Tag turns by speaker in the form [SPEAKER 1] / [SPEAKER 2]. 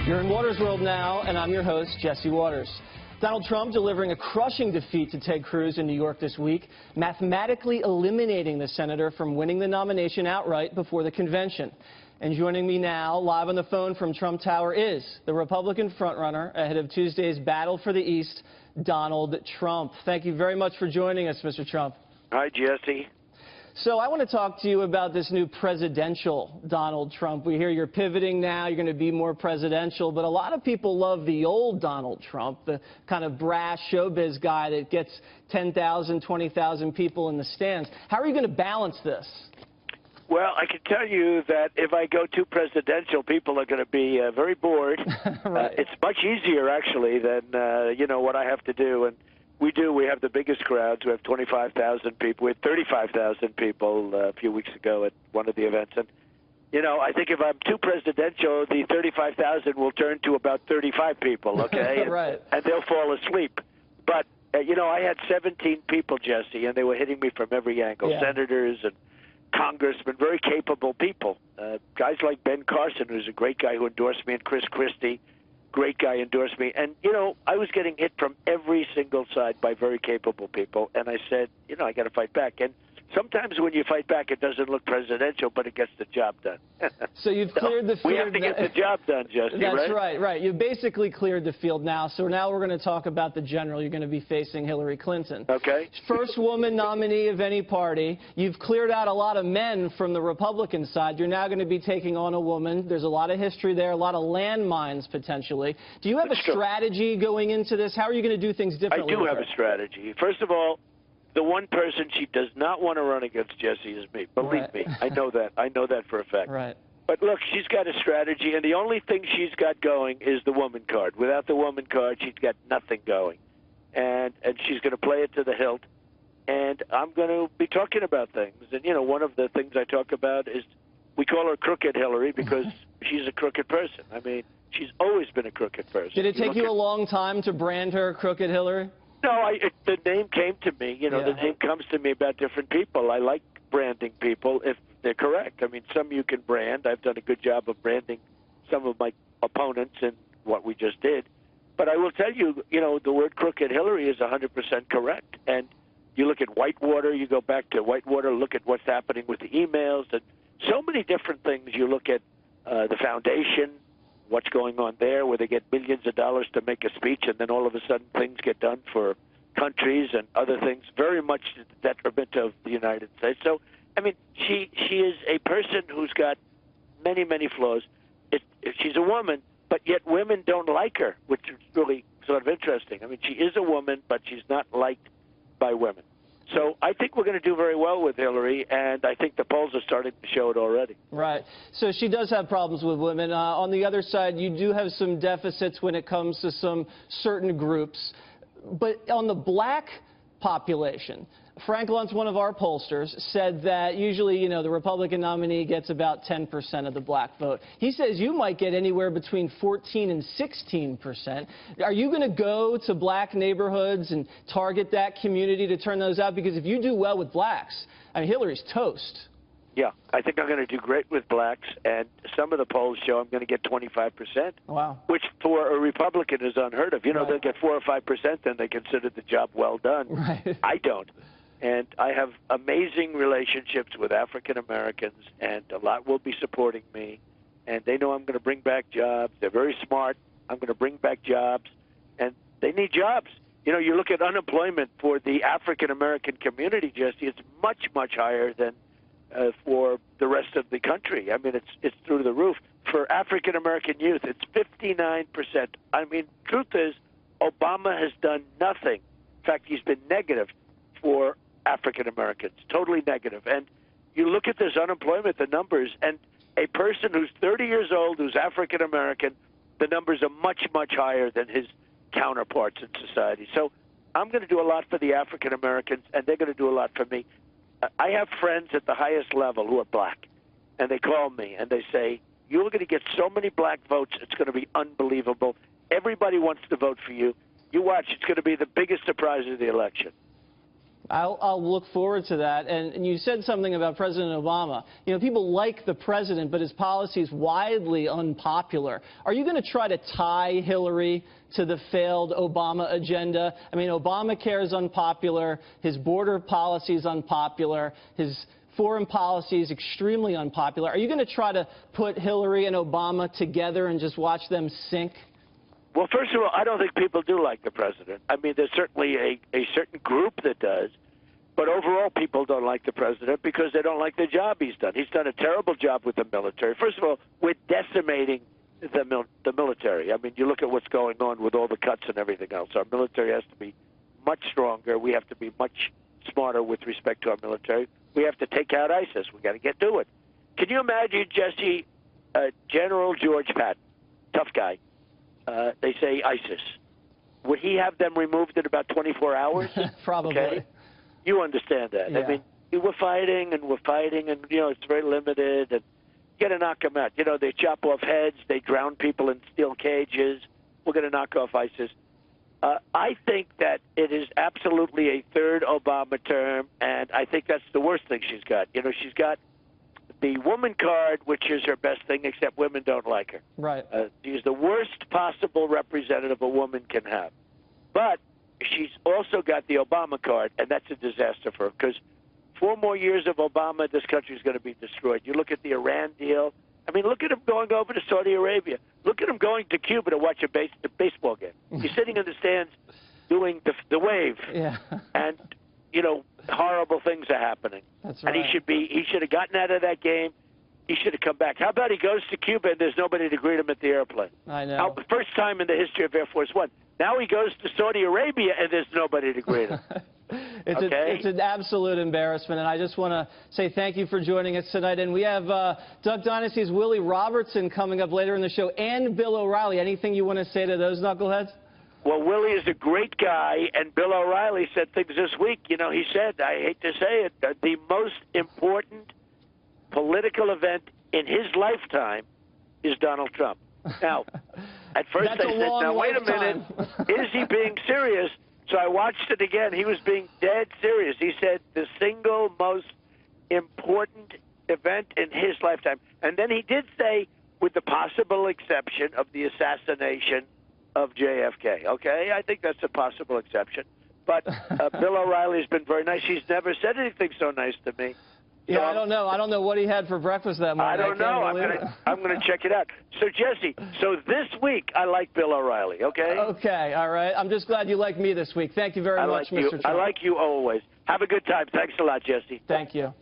[SPEAKER 1] You're in Waters World now, and I'm your host, Jesse Waters. Donald Trump delivering a crushing defeat to Ted Cruz in New York this week, mathematically eliminating the senator from winning the nomination outright before the convention. And joining me now, live on the phone from Trump Tower, is the Republican frontrunner ahead of Tuesday's battle for the East, Donald Trump. Thank you very much for joining us, Mr. Trump.
[SPEAKER 2] Hi, Jesse.
[SPEAKER 1] So I want to talk to you about this new presidential Donald Trump. We hear you're pivoting now, you're going to be more presidential, but a lot of people love the old Donald Trump, the kind of brash showbiz guy that gets 10,000, 20,000 people in the stands. How are you going to balance this?
[SPEAKER 2] Well, I can tell you that if I go too presidential, people are going to be very bored.
[SPEAKER 1] Right.
[SPEAKER 2] It's much easier, actually, than, what I have to do. And we have the biggest crowds. We have 25,000 people. We had 35,000 people a few weeks ago at one of the events. And, I think if I'm too presidential, the 35,000 will turn to about 35 people, okay?
[SPEAKER 1] Right.
[SPEAKER 2] And they'll fall asleep. But, I had 17 people, Jesse, and they were hitting me from every angle.
[SPEAKER 1] Yeah.
[SPEAKER 2] Senators and congressmen, very capable people. Guys like Ben Carson, who's a great guy who endorsed me, and Chris Christie, great guy, endorsed me. And, I was getting hit from every single side by very capable people. And I said, I got to fight back. And sometimes when you fight back, it doesn't look presidential, but it gets the job done.
[SPEAKER 1] So you've cleared the field.
[SPEAKER 2] We have to get the job done, Jesse,
[SPEAKER 1] That's
[SPEAKER 2] right?
[SPEAKER 1] right. You've basically cleared the field now. So now we're going to talk about the general. You're going to be facing Hillary Clinton.
[SPEAKER 2] Okay.
[SPEAKER 1] First woman nominee of any party. You've cleared out a lot of men from the Republican side. You're now going to be taking on a woman. There's a lot of history there, a lot of landmines potentially. Do you have a strategy going into this? How are you going to do things differently?
[SPEAKER 2] I do have a strategy. First of all, the one person she does not want to run against, Jesse, is me. Believe me, I know that. I know that for a fact.
[SPEAKER 1] Right.
[SPEAKER 2] But look, she's got a strategy, and the only thing she's got going is the woman card. Without the woman card, she's got nothing going. And she's going to play it to the hilt. And I'm going to be talking about things. And, one of the things I talk about is we call her Crooked Hillary because she's a crooked person. I mean, she's always been a crooked person.
[SPEAKER 1] Did it take you a long time to brand her Crooked Hillary?
[SPEAKER 2] No, the name came to me. The name comes to me about different people. I like branding people if they're correct. I mean, some you can brand. I've done a good job of branding some of my opponents in what we just did. But I will tell you, the word Crooked Hillary is 100% correct. And you look at Whitewater, you go back to Whitewater, look at what's happening with the emails, and so many different things. You look at the foundation, what's going on there, where they get millions of dollars to make a speech, and then all of a sudden things get done for countries and other things, very much to the detriment of the United States. So, I mean, she is a person who's got many, many flaws. She's a woman, but yet women don't like her, which is really sort of interesting. I mean, she is a woman, but she's not liked by women. So I think we're going to do very well with Hillary, and I think the polls are starting to show it already.
[SPEAKER 1] Right. So she does have problems with women. On the other side, you do have some deficits when it comes to some certain groups. But on the black population, Frank Luntz, one of our pollsters, said that usually, the Republican nominee gets about 10% of the black vote. He says you might get anywhere between 14 and 16%. Are you going to go to black neighborhoods and target that community to turn those out? Because if you do well with blacks, I mean, Hillary's toast.
[SPEAKER 2] Yeah, I think I'm going to do great with blacks, and some of the polls show I'm going to get 25%.
[SPEAKER 1] Wow. Which
[SPEAKER 2] for a Republican is unheard of. They'll get 4 or 5%, then they consider the job well done.
[SPEAKER 1] Right.
[SPEAKER 2] I don't. And I have amazing relationships with African Americans, and a lot will be supporting me. And they know I'm going to bring back jobs. They're very smart. I'm going to bring back jobs, and they need jobs. You look at unemployment for the African American community, Jesse, it's much, much higher than for the rest of the country. I mean, it's through the roof. For African American youth, it's 59%. I mean, truth is, Obama has done nothing. In fact, he's been negative for African Americans, totally negative. And you look at this unemployment, the numbers, and a person who's 30 years old, who's African American, the numbers are much, much higher than his counterparts in society. So I'm going to do a lot for the African Americans, and they're going to do a lot for me. I have friends at the highest level who are black, and they call me and they say, you're going to get so many black votes, it's going to be unbelievable. Everybody wants to vote for you. You watch, it's going to be the biggest surprise of the election.
[SPEAKER 1] I'll look forward to that. And you said something about President Obama. You know, people like the president, but his policy is widely unpopular. Are you going to try to tie Hillary to the failed Obama agenda? I mean, Obamacare is unpopular. His border policy is unpopular. His foreign policy is extremely unpopular. Are you going to try to put Hillary and Obama together and just watch them sink?
[SPEAKER 2] Well, first of all, I don't think people do like the president. I mean, there's certainly a certain group that does, but overall people don't like the president because they don't like the job he's done. He's done a terrible job with the military. First of all, we're decimating the military. I mean, you look at what's going on with all the cuts and everything else. Our military has to be much stronger. We have to be much smarter with respect to our military. We have to take out ISIS. We got to get to it. Can you imagine, Jesse, General George Patton, tough guy, they say ISIS. Would he have them removed in about 24 hours?
[SPEAKER 1] Probably.
[SPEAKER 2] Okay? You understand that.
[SPEAKER 1] Yeah.
[SPEAKER 2] I mean, we're fighting, and, you know, it's very limited, and you got to knock them out. You know, they chop off heads, they drown people in steel cages. We're going to knock off ISIS. I think that it is absolutely a third Obama term, and I think that's the worst thing she's got. You know, she's got the woman card, which is her best thing, except women don't like her.
[SPEAKER 1] Right.
[SPEAKER 2] She's the worst possible representative a woman can have. But she's also got the Obama card, and that's a disaster for her, because 4 more years of Obama, this country is going to be destroyed. You look at the Iran deal. I mean, look at him going over to Saudi Arabia. Look at him going to Cuba to watch the baseball game. He's sitting in the stands doing the wave.
[SPEAKER 1] Yeah.
[SPEAKER 2] And, you know, horrible things are happening.
[SPEAKER 1] That's right.
[SPEAKER 2] And he should have gotten out of that game. He should have come back. How about he goes to Cuba and there's nobody to greet him at the airplane?
[SPEAKER 1] I know.
[SPEAKER 2] Now, the first time in the history of Air Force One. Now he goes to Saudi Arabia and there's nobody to greet him.
[SPEAKER 1] It's an absolute embarrassment, and I just want to say thank you for joining us tonight. And we have Duck Dynasty's Willie Robertson coming up later in the show, and Bill O'Reilly. Anything you want to say to those knuckleheads?
[SPEAKER 2] Well, Willie is a great guy, and Bill O'Reilly said things this week. You know, he said, I hate to say it, the most important political event in his lifetime is Donald Trump. Now, at first I said, now, wait a minute, is he being serious? So I watched it again. He was being dead serious. He said the single most important event in his lifetime. And then he did say, with the possible exception of the assassination of JFK. Okay? I think that's a possible exception. But Bill O'Reilly has been very nice. He's never said anything so nice to me.
[SPEAKER 1] Yeah, I don't know. I don't know what he had for breakfast that morning.
[SPEAKER 2] I don't know. I'm gonna check it out. So, Jesse, this week I like Bill O'Reilly, okay?
[SPEAKER 1] Okay, all right. I'm just glad you like me this week. Thank you very much, Mr. Trump.
[SPEAKER 2] I like you always. Have a good time. Thanks a lot, Jesse.
[SPEAKER 1] Thank you.